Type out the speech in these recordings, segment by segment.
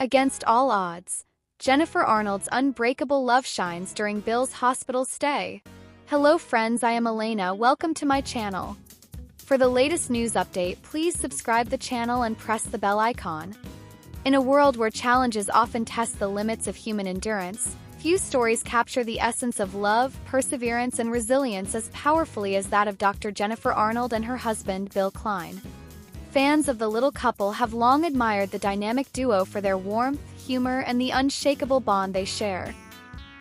Against all odds, Jennifer Arnold's unbreakable love shines during Bill's hospital stay. Hello friends, I am Elena, welcome to my channel. For the latest news update, please subscribe the channel and press the bell icon. In a world where challenges often test the limits of human endurance, few stories capture the essence of love, perseverance, and resilience as powerfully as that of Dr. Jennifer Arnold and her husband, Bill Klein. Fans of the little couple have long admired the dynamic duo for their warmth, humor, and the unshakable bond they share.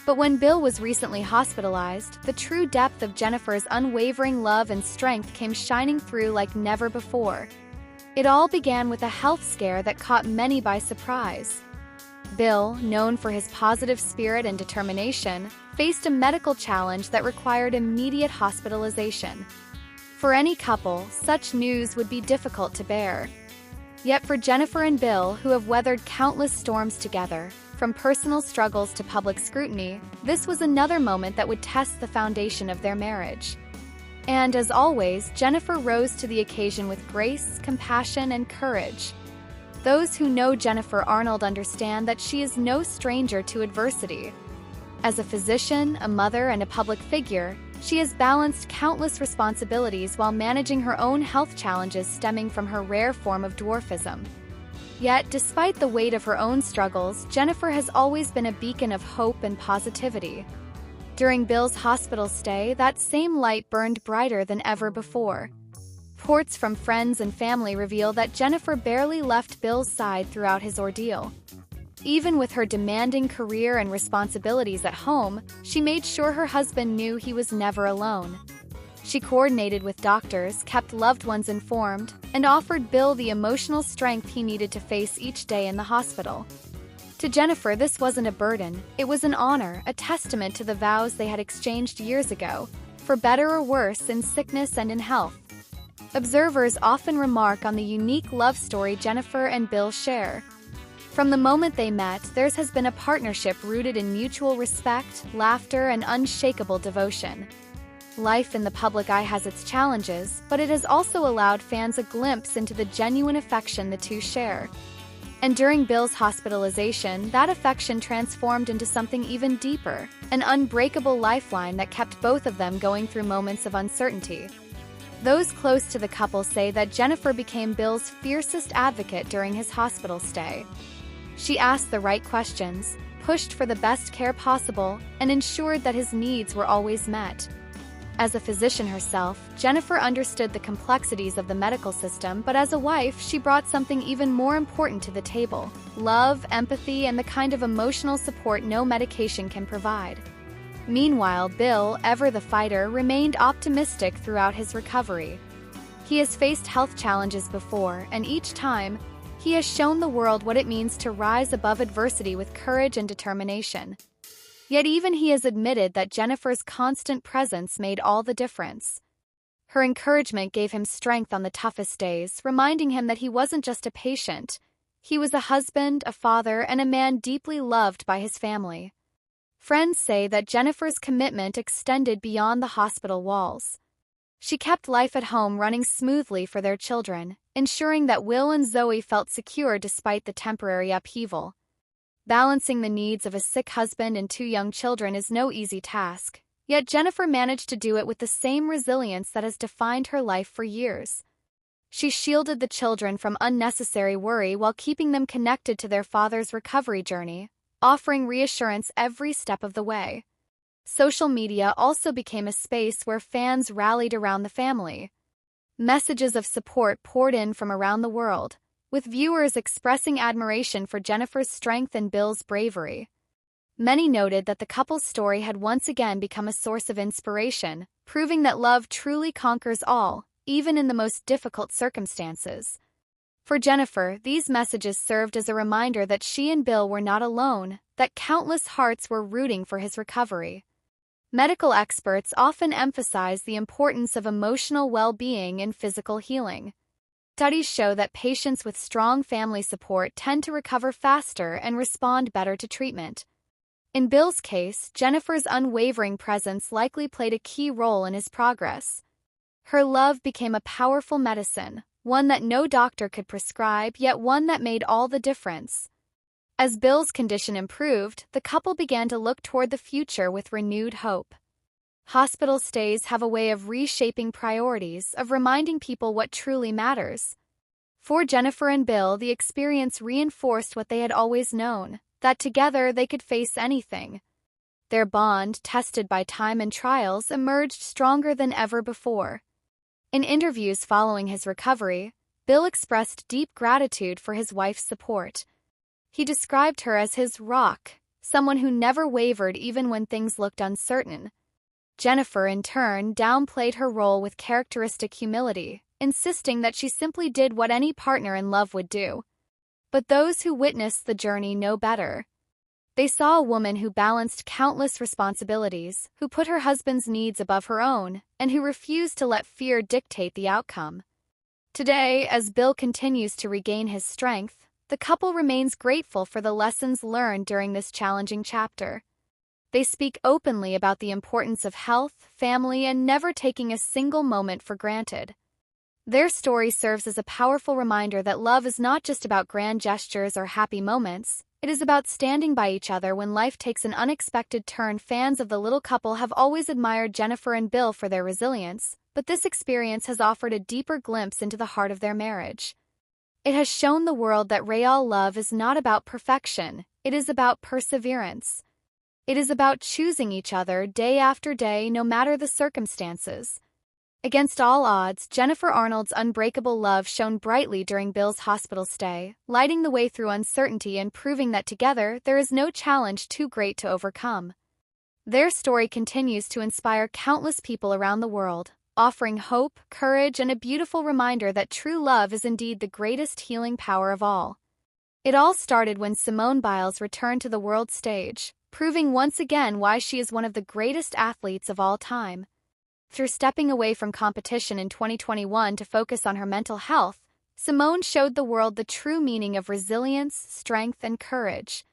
But when Bill was recently hospitalized, the true depth of Jennifer's unwavering love and strength came shining through like never before. It all began with a health scare that caught many by surprise. Bill, known for his positive spirit and determination, faced a medical challenge that required immediate hospitalization. For any couple, such news would be difficult to bear. Yet for Jennifer and Bill, who have weathered countless storms together, from personal struggles to public scrutiny, this was another moment that would test the foundation of their marriage. And as always, Jennifer rose to the occasion with grace, compassion, and courage. Those who know Jennifer Arnold understand that she is no stranger to adversity. As a physician, a mother, and a public figure, she has balanced countless responsibilities while managing her own health challenges stemming from her rare form of dwarfism. Yet, despite the weight of her own struggles, Jennifer has always been a beacon of hope and positivity. During Bill's hospital stay, that same light burned brighter than ever before. Reports from friends and family reveal that Jennifer barely left Bill's side throughout his ordeal. Even with her demanding career and responsibilities at home, she made sure her husband knew he was never alone. She coordinated with doctors, kept loved ones informed, and offered Bill the emotional strength he needed to face each day in the hospital. To Jennifer, this wasn't a burden, it was an honor, a testament to the vows they had exchanged years ago, for better or worse in sickness and in health. Observers often remark on the unique love story Jennifer and Bill share. From the moment they met, theirs has been a partnership rooted in mutual respect, laughter, and unshakable devotion. Life in the public eye has its challenges, but it has also allowed fans a glimpse into the genuine affection the two share. And during Bill's hospitalization, that affection transformed into something even deeper, an unbreakable lifeline that kept both of them going through moments of uncertainty. Those close to the couple say that Jennifer became Bill's fiercest advocate during his hospital stay. She asked the right questions, pushed for the best care possible, and ensured that his needs were always met. As a physician herself, Jennifer understood the complexities of the medical system, but as a wife, she brought something even more important to the table: love, empathy, and the kind of emotional support no medication can provide. Meanwhile, Bill, ever the fighter, remained optimistic throughout his recovery. He has faced health challenges before, and each time, he has shown the world what it means to rise above adversity with courage and determination. Yet even he has admitted that Jennifer's constant presence made all the difference. Her encouragement gave him strength on the toughest days, reminding him that he wasn't just a patient. He was a husband, a father, and a man deeply loved by his family. Friends say that Jennifer's commitment extended beyond the hospital walls. She kept life at home running smoothly for their children, ensuring that Will and Zoe felt secure despite the temporary upheaval. Balancing the needs of a sick husband and two young children is no easy task, yet Jennifer managed to do it with the same resilience that has defined her life for years. She shielded the children from unnecessary worry while keeping them connected to their father's recovery journey, offering reassurance every step of the way. Social media also became a space where fans rallied around the family. Messages of support poured in from around the world, with viewers expressing admiration for Jennifer's strength and Bill's bravery. Many noted that the couple's story had once again become a source of inspiration, proving that love truly conquers all, even in the most difficult circumstances. For Jennifer, these messages served as a reminder that she and Bill were not alone, that countless hearts were rooting for his recovery. Medical experts often emphasize the importance of emotional well-being in physical healing. Studies show that patients with strong family support tend to recover faster and respond better to treatment. In Bill's case, Jennifer's unwavering presence likely played a key role in his progress. Her love became a powerful medicine, one that no doctor could prescribe, yet one that made all the difference. As Bill's condition improved, the couple began to look toward the future with renewed hope. Hospital stays have a way of reshaping priorities, of reminding people what truly matters. For Jennifer and Bill, the experience reinforced what they had always known, that together they could face anything. Their bond, tested by time and trials, emerged stronger than ever before. In interviews following his recovery, Bill expressed deep gratitude for his wife's support. He described her as his rock, someone who never wavered even when things looked uncertain. Jennifer, in turn, downplayed her role with characteristic humility, insisting that she simply did what any partner in love would do. But those who witnessed the journey know better. They saw a woman who balanced countless responsibilities, who put her husband's needs above her own, and who refused to let fear dictate the outcome. Today, as Bill continues to regain his strength, the couple remains grateful for the lessons learned during this challenging chapter. They speak openly about the importance of health, family, and never taking a single moment for granted. Their story serves as a powerful reminder that love is not just about grand gestures or happy moments. It is about standing by each other when life takes an unexpected turn. Fans of the little couple have always admired Jennifer and Bill for their resilience, but this experience has offered a deeper glimpse into the heart of their marriage. It has shown the world that real love is not about perfection, it is about perseverance. It is about choosing each other day after day, no matter the circumstances. Against all odds, Jennifer Arnold's unbreakable love shone brightly during Bill's hospital stay, lighting the way through uncertainty and proving that together there is no challenge too great to overcome. Their story continues to inspire countless people around the world, offering hope, courage, and a beautiful reminder that true love is indeed the greatest healing power of all. It all started when Simone Biles returned to the world stage, proving once again why she is one of the greatest athletes of all time. Through stepping away from competition in 2021 to focus on her mental health, Simone showed the world the true meaning of resilience, strength, and courage.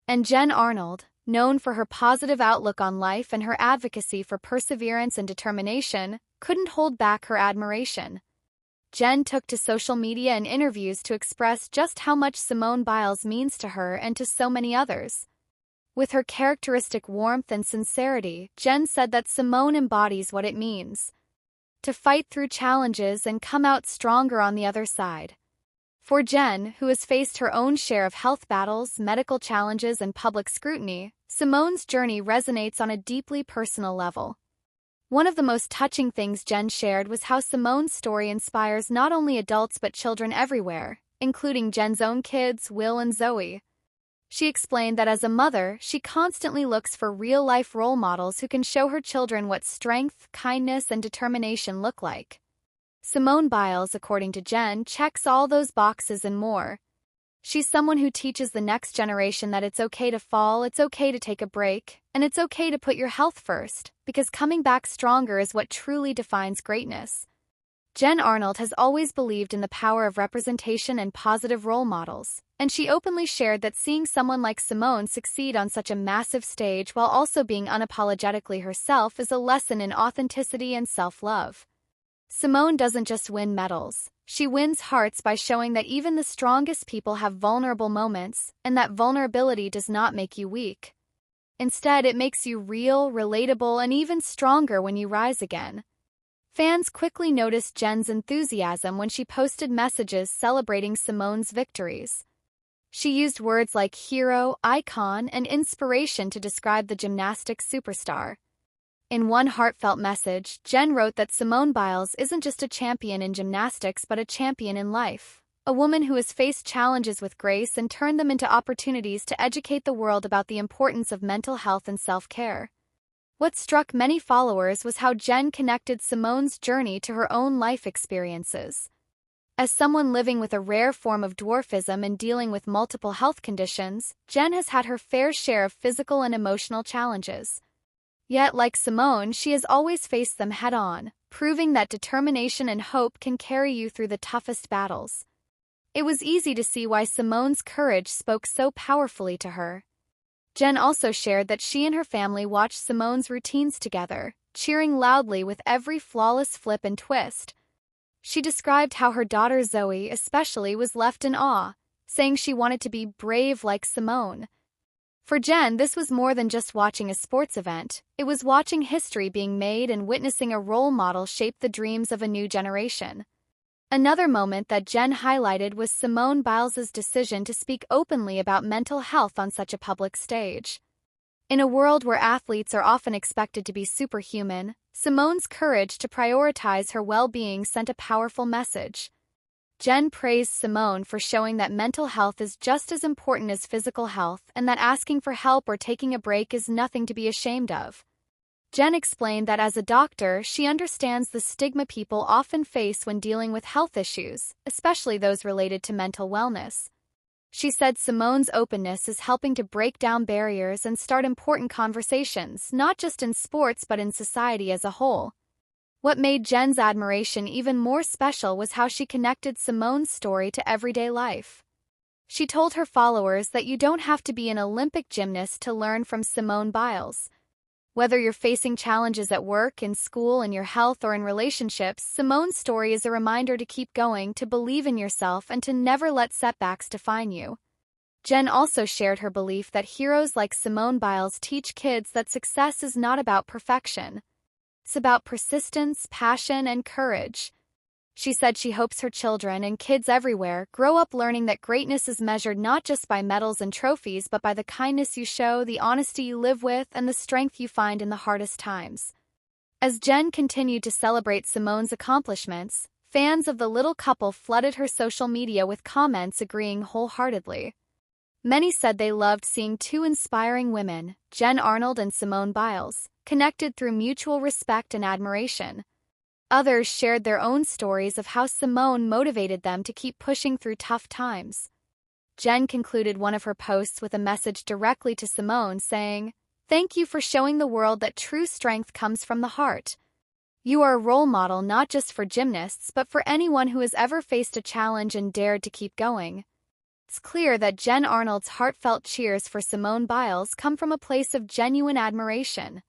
And Jen Arnold, known for her positive outlook on life and her advocacy for perseverance and determination, couldn't hold back her admiration. Jen took to social media and interviews to express just how much Simone Biles means to her and to so many others. With her characteristic warmth and sincerity, Jen said that Simone embodies what it means to fight through challenges and come out stronger on the other side. For Jen, who has faced her own share of health battles, medical challenges, and public scrutiny, Simone's journey resonates on a deeply personal level. One of the most touching things Jen shared was how Simone's story inspires not only adults but children everywhere, including Jen's own kids, Will and Zoe. She explained that as a mother, she constantly looks for real-life role models who can show her children what strength, kindness, and determination look like. Simone Biles, according to Jen, checks all those boxes and more. She's someone who teaches the next generation that it's okay to fall, it's okay to take a break, and it's okay to put your health first, because coming back stronger is what truly defines greatness. Jen Arnold has always believed in the power of representation and positive role models, and she openly shared that seeing someone like Simone succeed on such a massive stage while also being unapologetically herself is a lesson in authenticity and self-love. Simone doesn't just win medals, she wins hearts by showing that even the strongest people have vulnerable moments, and that vulnerability does not make you weak. Instead, it makes you real, relatable, and even stronger when you rise again. Fans quickly noticed Jen's enthusiasm when she posted messages celebrating Simone's victories. She used words like hero, icon, and inspiration to describe the gymnastics superstar. In one heartfelt message, Jen wrote that Simone Biles isn't just a champion in gymnastics but a champion in life, a woman who has faced challenges with grace and turned them into opportunities to educate the world about the importance of mental health and self-care. What struck many followers was how Jen connected Simone's journey to her own life experiences. As someone living with a rare form of dwarfism and dealing with multiple health conditions, Jen has had her fair share of physical and emotional challenges. Yet, like Simone, she has always faced them head-on, proving that determination and hope can carry you through the toughest battles. It was easy to see why Simone's courage spoke so powerfully to her. Jen also shared that she and her family watched Simone's routines together, cheering loudly with every flawless flip and twist. She described how her daughter Zoe especially was left in awe, saying she wanted to be brave like Simone. For Jen, this was more than just watching a sports event. It was watching history being made and witnessing a role model shape the dreams of a new generation. Another moment that Jen highlighted was Simone Biles's decision to speak openly about mental health on such a public stage. In a world where athletes are often expected to be superhuman, Simone's courage to prioritize her well-being sent a powerful message. Jen praised Simone for showing that mental health is just as important as physical health and that asking for help or taking a break is nothing to be ashamed of. Jen explained that as a doctor, she understands the stigma people often face when dealing with health issues, especially those related to mental wellness. She said Simone's openness is helping to break down barriers and start important conversations, not just in sports but in society as a whole. What made Jen's admiration even more special was how she connected Simone's story to everyday life. She told her followers that you don't have to be an Olympic gymnast to learn from Simone Biles. Whether you're facing challenges at work, in school, in your health, or in relationships, Simone's story is a reminder to keep going, to believe in yourself, and to never let setbacks define you. Jen also shared her belief that heroes like Simone Biles teach kids that success is not about perfection. It's about persistence, passion, and courage. She said she hopes her children and kids everywhere grow up learning that greatness is measured not just by medals and trophies but by the kindness you show, the honesty you live with, and the strength you find in the hardest times. As Jen continued to celebrate Simone's accomplishments, fans of the little couple flooded her social media with comments agreeing wholeheartedly. Many said they loved seeing two inspiring women, Jen Arnold and Simone Biles, connected through mutual respect and admiration. Others shared their own stories of how Simone motivated them to keep pushing through tough times. Jen concluded one of her posts with a message directly to Simone saying, "Thank you for showing the world that true strength comes from the heart. You are a role model not just for gymnasts but for anyone who has ever faced a challenge and dared to keep going." It's clear that Jen Arnold's heartfelt cheers for Simone Biles come from a place of genuine admiration.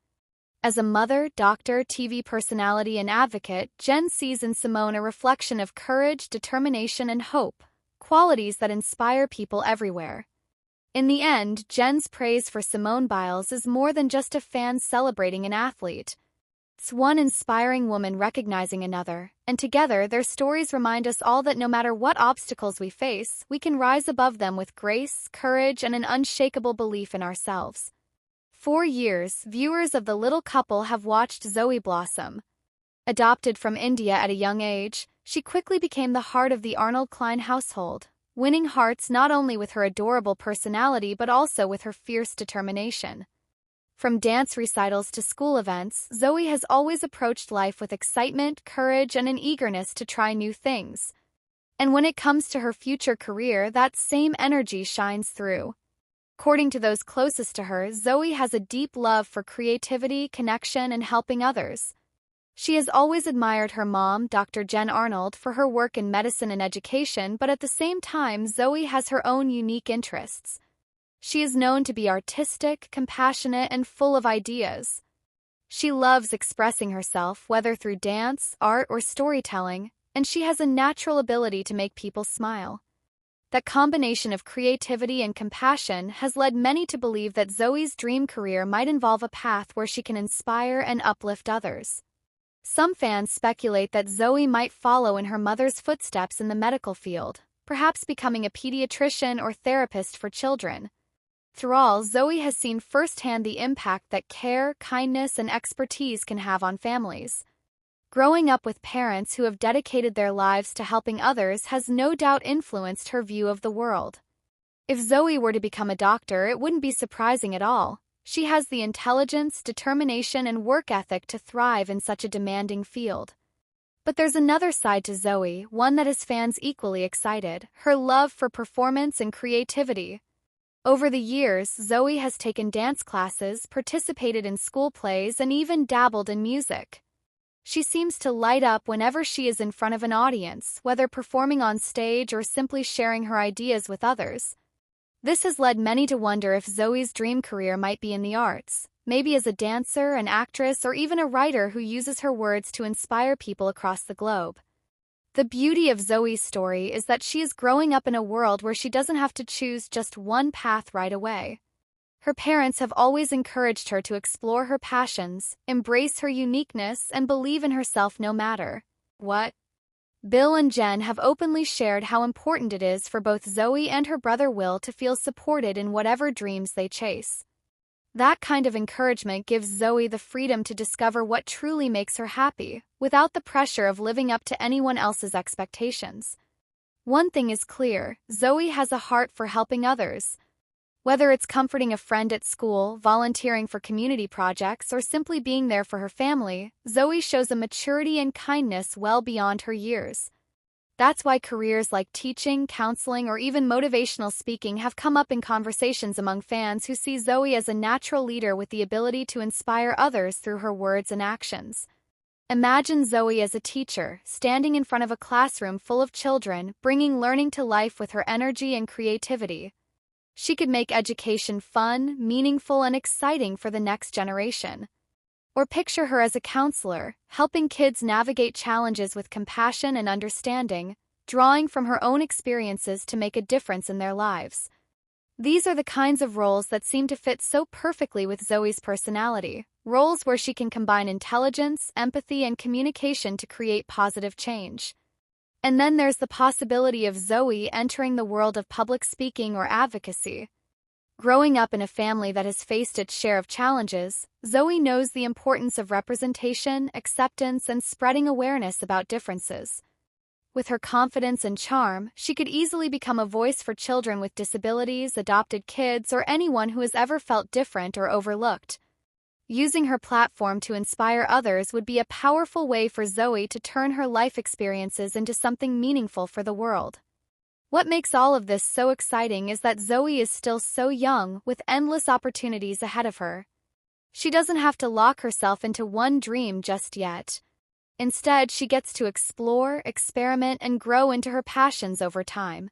As a mother, doctor, TV personality, and advocate, Jen sees in Simone a reflection of courage, determination, and hope, qualities that inspire people everywhere. In the end, Jen's praise for Simone Biles is more than just a fan celebrating an athlete. It's one inspiring woman recognizing another, and together their stories remind us all that no matter what obstacles we face, we can rise above them with grace, courage, and an unshakable belief in ourselves. For years, viewers of the little couple have watched Zoe blossom. Adopted from India at a young age, she quickly became the heart of the Arnold Klein household, winning hearts not only with her adorable personality but also with her fierce determination. From dance recitals to school events, Zoe has always approached life with excitement, courage, and an eagerness to try new things. And when it comes to her future career, that same energy shines through. According to those closest to her, Zoe has a deep love for creativity, connection, and helping others. She has always admired her mom, Dr. Jen Arnold, for her work in medicine and education, but at the same time, Zoe has her own unique interests. She is known to be artistic, compassionate, and full of ideas. She loves expressing herself, whether through dance, art, or storytelling, and she has a natural ability to make people smile. That combination of creativity and compassion has led many to believe that Zoe's dream career might involve a path where she can inspire and uplift others. Some fans speculate that Zoe might follow in her mother's footsteps in the medical field, perhaps becoming a pediatrician or therapist for children. Through all, Zoe has seen firsthand the impact that care, kindness, and expertise can have on families. Growing up with parents who have dedicated their lives to helping others has no doubt influenced her view of the world. If Zoe were to become a doctor, it wouldn't be surprising at all. She has the intelligence, determination, and work ethic to thrive in such a demanding field. But there's another side to Zoe, one that has fans equally excited: her love for performance and creativity. Over the years, Zoe has taken dance classes, participated in school plays, and even dabbled in music. She seems to light up whenever she is in front of an audience, whether performing on stage or simply sharing her ideas with others. This has led many to wonder if Zoe's dream career might be in the arts, maybe as a dancer, an actress, or even a writer who uses her words to inspire people across the globe. The beauty of Zoe's story is that she is growing up in a world where she doesn't have to choose just one path right away. Her parents have always encouraged her to explore her passions, embrace her uniqueness, and believe in herself no matter what. Bill and Jen have openly shared how important it is for both Zoe and her brother Will to feel supported in whatever dreams they chase. That kind of encouragement gives Zoe the freedom to discover what truly makes her happy, without the pressure of living up to anyone else's expectations. One thing is clear, Zoe has a heart for helping others. Whether it's comforting a friend at school, volunteering for community projects, or simply being there for her family, Zoe shows a maturity and kindness well beyond her years. That's why careers like teaching, counseling, or even motivational speaking have come up in conversations among fans who see Zoe as a natural leader with the ability to inspire others through her words and actions. Imagine Zoe as a teacher, standing in front of a classroom full of children, bringing learning to life with her energy and creativity. She could make education fun, meaningful, and exciting for the next generation. Or picture her as a counselor, helping kids navigate challenges with compassion and understanding, drawing from her own experiences to make a difference in their lives. These are the kinds of roles that seem to fit so perfectly with Zoe's personality, roles where she can combine intelligence, empathy, and communication to create positive change. And then there's the possibility of Zoe entering the world of public speaking or advocacy. Growing up in a family that has faced its share of challenges, Zoe knows the importance of representation, acceptance, and spreading awareness about differences. With her confidence and charm, she could easily become a voice for children with disabilities, adopted kids, or anyone who has ever felt different or overlooked. Using her platform to inspire others would be a powerful way for Zoe to turn her life experiences into something meaningful for the world. What makes all of this so exciting is that Zoe is still so young, with endless opportunities ahead of her. She doesn't have to lock herself into one dream just yet. Instead, she gets to explore, experiment, and grow into her passions over time.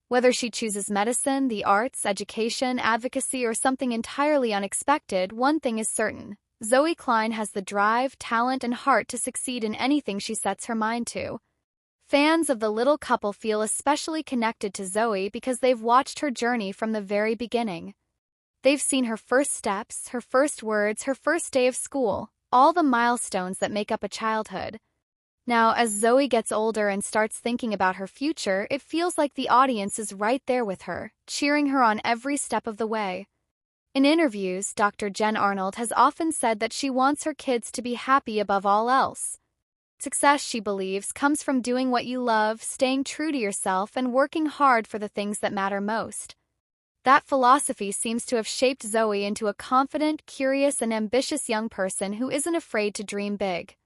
Whether she chooses medicine, the arts, education, advocacy, or something entirely unexpected, one thing is certain. Zoe Klein has the drive, talent, and heart to succeed in anything she sets her mind to. Fans of the little couple feel especially connected to Zoe because they've watched her journey from the very beginning. They've seen her first steps, her first words, her first day of school, all the milestones that make up a childhood. Now, as Zoe gets older and starts thinking about her future, it feels like the audience is right there with her, cheering her on every step of the way. In interviews, Dr. Jen Arnold has often said that she wants her kids to be happy above all else. Success, she believes, comes from doing what you love, staying true to yourself, and working hard for the things that matter most. That philosophy seems to have shaped Zoe into a confident, curious, and ambitious young person who isn't afraid to dream big.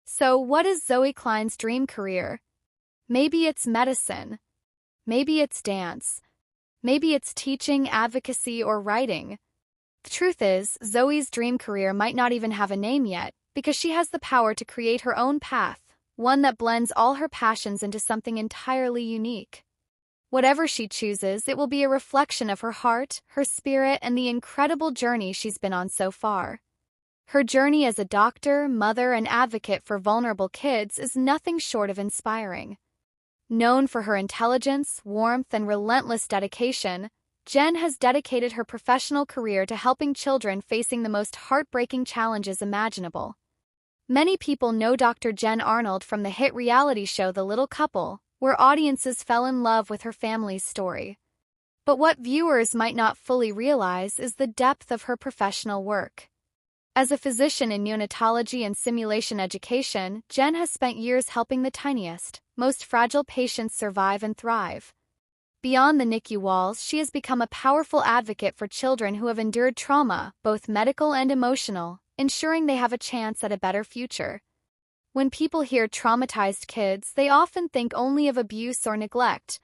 So, what is Zoe Klein's dream career? Maybe it's medicine. Maybe it's dance. Maybe it's teaching, advocacy, or writing. The truth is, Zoe's dream career might not even have a name yet, because she has the power to create her own path, one that blends all her passions into something entirely unique. Whatever she chooses, it will be a reflection of her heart, her spirit, and the incredible journey she's been on so far. Her journey as a doctor, mother, and advocate for vulnerable kids is nothing short of inspiring. Known for her intelligence, warmth, and relentless dedication, Jen has dedicated her professional career to helping children facing the most heartbreaking challenges imaginable. Many people know Dr. Jen Arnold from the hit reality show The Little Couple, where audiences fell in love with her family's story. But what viewers might not fully realize is the depth of her professional work. As a physician in neonatology and simulation education, Jen has spent years helping the tiniest, most fragile patients survive and thrive. Beyond the NICU walls, she has become a powerful advocate for children who have endured trauma, both medical and emotional, ensuring they have a chance at a better future. When people hear traumatized kids, they often think only of abuse or neglect.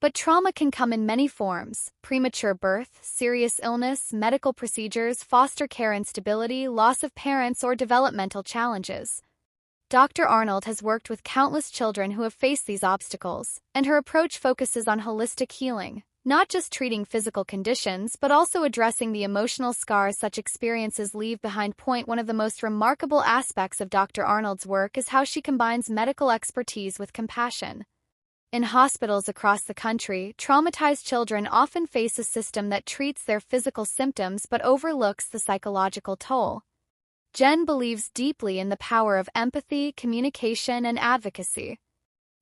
But trauma can come in many forms: premature birth, serious illness, medical procedures, foster care instability, loss of parents, or developmental challenges. Dr. Arnold has worked with countless children who have faced these obstacles, and her approach focuses on holistic healing, not just treating physical conditions but also addressing the emotional scars such experiences leave behind. One of the most remarkable aspects of Dr. Arnold's work is how she combines medical expertise with compassion. In hospitals across the country, traumatized children often face a system that treats their physical symptoms but overlooks the psychological toll. Jen believes deeply in the power of empathy, communication, and advocacy.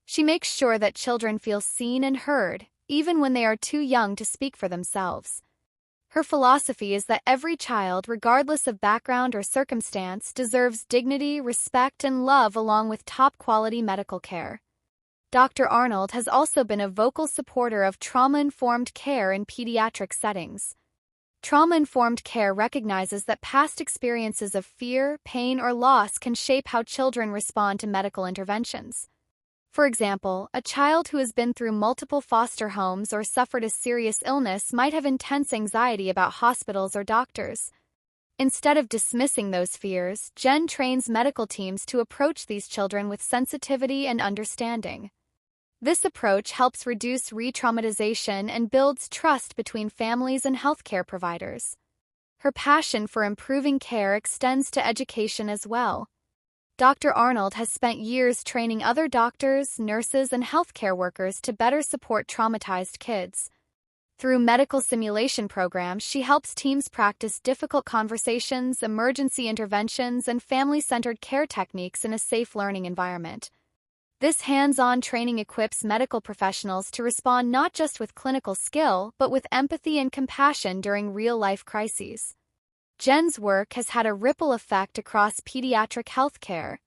She makes sure that children feel seen and heard, even when they are too young to speak for themselves. Her philosophy is that every child, regardless of background or circumstance, deserves dignity, respect, and love along with top-quality medical care. Dr. Arnold has also been a vocal supporter of trauma-informed care in pediatric settings. Trauma-informed care recognizes that past experiences of fear, pain, or loss can shape how children respond to medical interventions. For example, a child who has been through multiple foster homes or suffered a serious illness might have intense anxiety about hospitals or doctors. Instead of dismissing those fears, Jen trains medical teams to approach these children with sensitivity and understanding. This approach helps reduce re-traumatization and builds trust between families and healthcare providers. Her passion for improving care extends to education as well. Dr. Arnold has spent years training other doctors, nurses, and healthcare workers to better support traumatized kids. Through medical simulation programs, she helps teams practice difficult conversations, emergency interventions, and family-centered care techniques in a safe learning environment. This hands-on training equips medical professionals to respond not just with clinical skill, but with empathy and compassion during real-life crises. Jen's work has had a ripple effect across pediatric healthcare.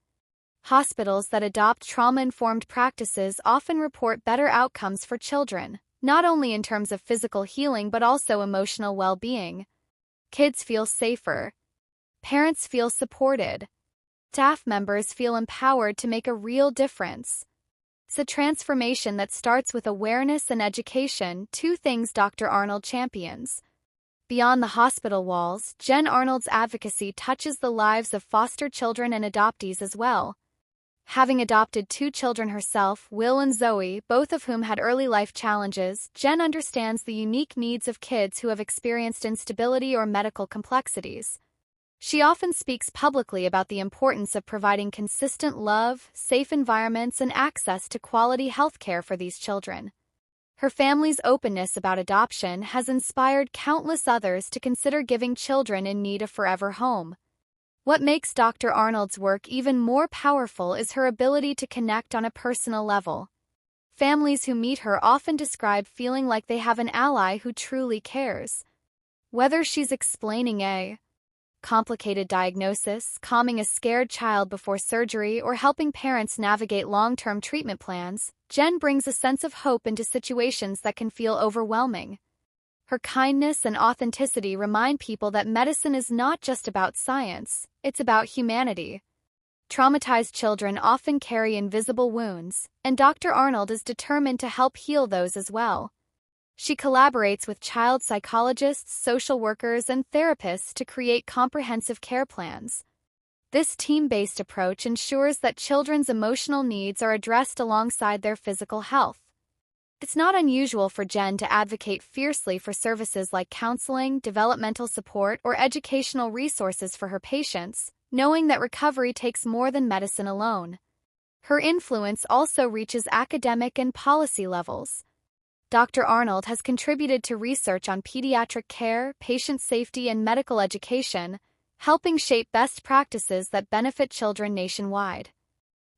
Hospitals that adopt trauma-informed practices often report better outcomes for children, not only in terms of physical healing but also emotional well-being. Kids feel safer. Parents feel supported. Staff members feel empowered to make a real difference. It's a transformation that starts with awareness and education, two things Dr. Arnold champions. Beyond the hospital walls, Jen Arnold's advocacy touches the lives of foster children and adoptees as well. Having adopted 2 children herself, Will and Zoe, both of whom had early life challenges, Jen understands the unique needs of kids who have experienced instability or medical complexities. She often speaks publicly about the importance of providing consistent love, safe environments, and access to quality healthcare for these children. Her family's openness about adoption has inspired countless others to consider giving children in need a forever home. What makes Dr. Arnold's work even more powerful is her ability to connect on a personal level. Families who meet her often describe feeling like they have an ally who truly cares. Whether she's explaining a complicated diagnosis, calming a scared child before surgery, or helping parents navigate long-term treatment plans, Jen brings a sense of hope into situations that can feel overwhelming. Her kindness and authenticity remind people that medicine is not just about science, it's about humanity. Traumatized children often carry invisible wounds, and Dr. Arnold is determined to help heal those as well. She collaborates with child psychologists, social workers, and therapists to create comprehensive care plans. This team-based approach ensures that children's emotional needs are addressed alongside their physical health. It's not unusual for Jen to advocate fiercely for services like counseling, developmental support, or educational resources for her patients, knowing that recovery takes more than medicine alone. Her influence also reaches academic and policy levels. Dr. Arnold has contributed to research on pediatric care, patient safety, and medical education, helping shape best practices that benefit children nationwide.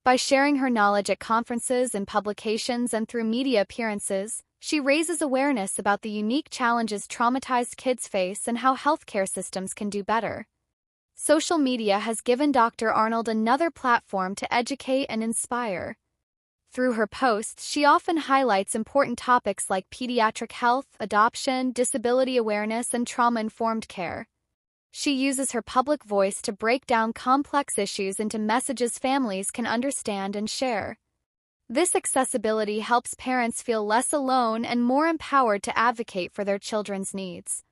By sharing her knowledge at conferences and publications and through media appearances, she raises awareness about the unique challenges traumatized kids face and how healthcare systems can do better. Social media has given Dr. Arnold another platform to educate and inspire. Through her posts, she often highlights important topics like pediatric health, adoption, disability awareness, and trauma-informed care. She uses her public voice to break down complex issues into messages families can understand and share. This accessibility helps parents feel less alone and more empowered to advocate for their children's needs.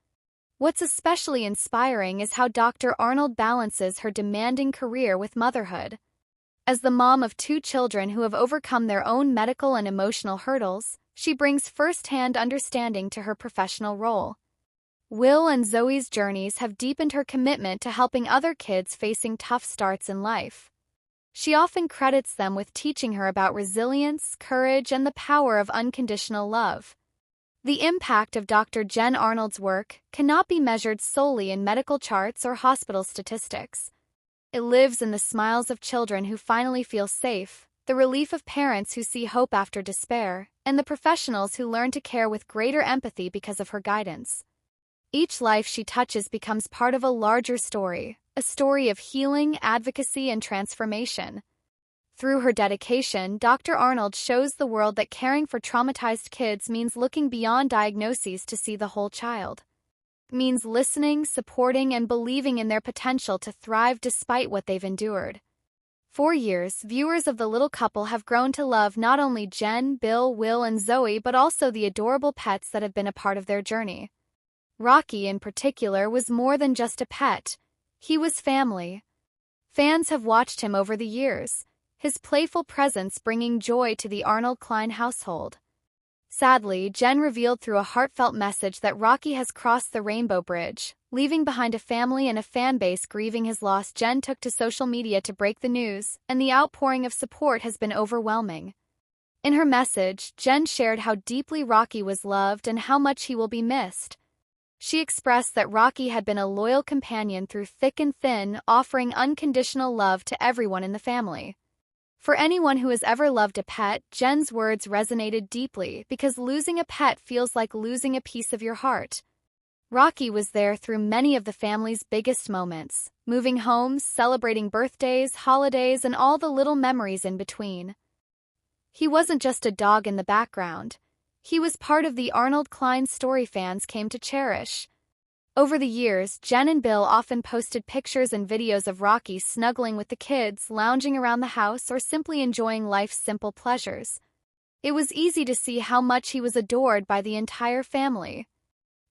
What's especially inspiring is how Dr. Arnold balances her demanding career with motherhood. As the mom of 2 children who have overcome their own medical and emotional hurdles, she brings first-hand understanding to her professional role. Will and Zoe's journeys have deepened her commitment to helping other kids facing tough starts in life. She often credits them with teaching her about resilience, courage, and the power of unconditional love. The impact of Dr. Jen Arnold's work cannot be measured solely in medical charts or hospital statistics. It lives in the smiles of children who finally feel safe, the relief of parents who see hope after despair, and the professionals who learn to care with greater empathy because of her guidance. Each life she touches becomes part of a larger story, a story of healing, advocacy, and transformation. Through her dedication, Dr. Arnold shows the world that caring for traumatized kids means looking beyond diagnoses to see the whole child. It means listening, supporting, and believing in their potential to thrive despite what they've endured. For years, viewers of The Little Couple have grown to love not only Jen, Bill, Will, and Zoe but also the adorable pets that have been a part of their journey. Rocky, in particular, was more than just a pet. He was family. Fans have watched him over the years, his playful presence bringing joy to the Arnold Klein household. Sadly, Jen revealed through a heartfelt message that Rocky has crossed the rainbow bridge, leaving behind a family and a fan base grieving his loss. Jen took to social media to break the news, and the outpouring of support has been overwhelming. In her message, Jen shared how deeply Rocky was loved and how much he will be missed. She expressed that Rocky had been a loyal companion through thick and thin, offering unconditional love to everyone in the family. For anyone who has ever loved a pet, Jen's words resonated deeply because losing a pet feels like losing a piece of your heart. Rocky was there through many of the family's biggest moments, moving homes, celebrating birthdays, holidays, and all the little memories in between. He wasn't just a dog in the background. He was part of the Arnold Klein story fans came to cherish. Over the years, Jen and Bill often posted pictures and videos of Rocky snuggling with the kids, lounging around the house, or simply enjoying life's simple pleasures. It was easy to see how much he was adored by the entire family.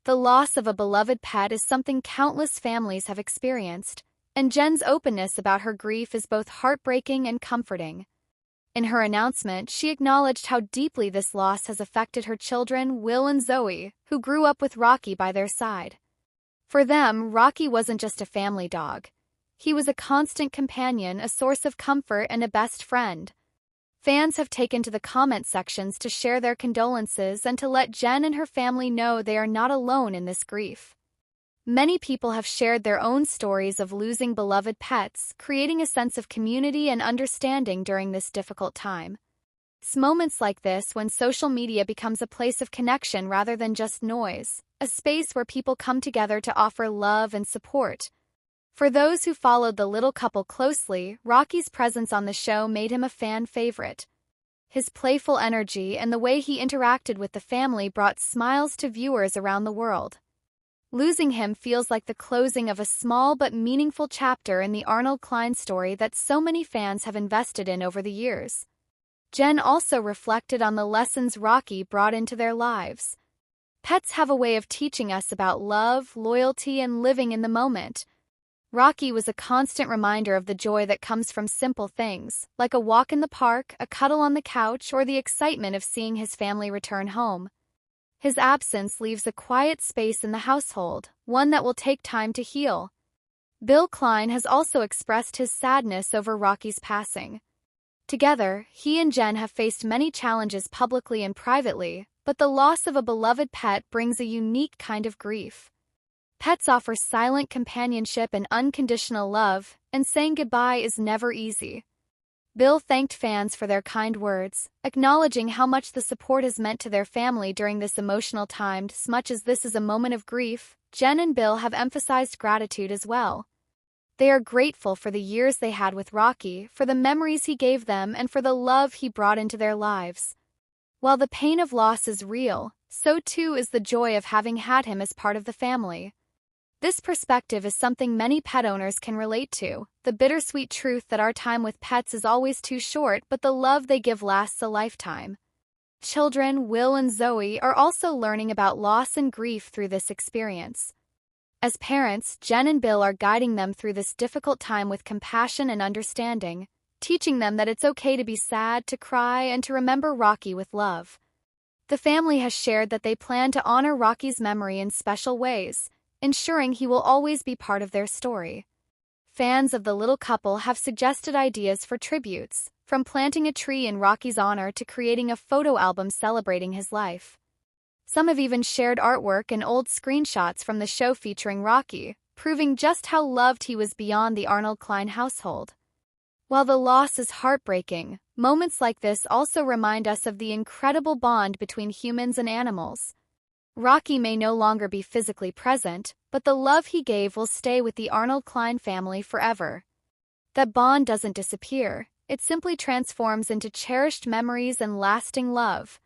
The loss of a beloved pet is something countless families have experienced, and Jen's openness about her grief is both heartbreaking and comforting. In her announcement, she acknowledged how deeply this loss has affected her children, Will and Zoe, who grew up with Rocky by their side. For them, Rocky wasn't just a family dog. He was a constant companion, a source of comfort, and a best friend. Fans have taken to the comment sections to share their condolences and to let Jen and her family know they are not alone in this grief. Many people have shared their own stories of losing beloved pets, creating a sense of community and understanding during this difficult time. It's moments like this when social media becomes a place of connection rather than just noise, a space where people come together to offer love and support. For those who followed The Little Couple closely, Rocky's presence on the show made him a fan favorite. His playful energy and the way he interacted with the family brought smiles to viewers around the world. Losing him feels like the closing of a small but meaningful chapter in the Arnold Klein story that so many fans have invested in over the years. Jen also reflected on the lessons Rocky brought into their lives. Pets have a way of teaching us about love, loyalty, and living in the moment. Rocky was a constant reminder of the joy that comes from simple things, like a walk in the park, a cuddle on the couch, or the excitement of seeing his family return home. His absence leaves a quiet space in the household, one that will take time to heal. Bill Klein has also expressed his sadness over Rocky's passing. Together, he and Jen have faced many challenges publicly and privately, but the loss of a beloved pet brings a unique kind of grief. Pets offer silent companionship and unconditional love, and saying goodbye is never easy. Bill thanked fans for their kind words, acknowledging how much the support has meant to their family during this emotional time. As much as this is a moment of grief, Jen and Bill have emphasized gratitude as well. They are grateful for the years they had with Rocky, for the memories he gave them, and for the love he brought into their lives. While the pain of loss is real, so too is the joy of having had him as part of the family. This perspective is something many pet owners can relate to, the bittersweet truth that our time with pets is always too short, but the love they give lasts a lifetime. Children, Will and Zoe, are also learning about loss and grief through this experience. As parents, Jen and Bill are guiding them through this difficult time with compassion and understanding, teaching them that it's okay to be sad, to cry, and to remember Rocky with love. The family has shared that they plan to honor Rocky's memory in special ways, ensuring he will always be part of their story. Fans of the little couple have suggested ideas for tributes, from planting a tree in Rocky's honor to creating a photo album celebrating his life. Some have even shared artwork and old screenshots from the show featuring Rocky, proving just how loved he was beyond the Arnold Klein household. While the loss is heartbreaking, moments like this also remind us of the incredible bond between humans and animals. Rocky may no longer be physically present, but the love he gave will stay with the Arnold Klein family forever. That bond doesn't disappear, it simply transforms into cherished memories and lasting love.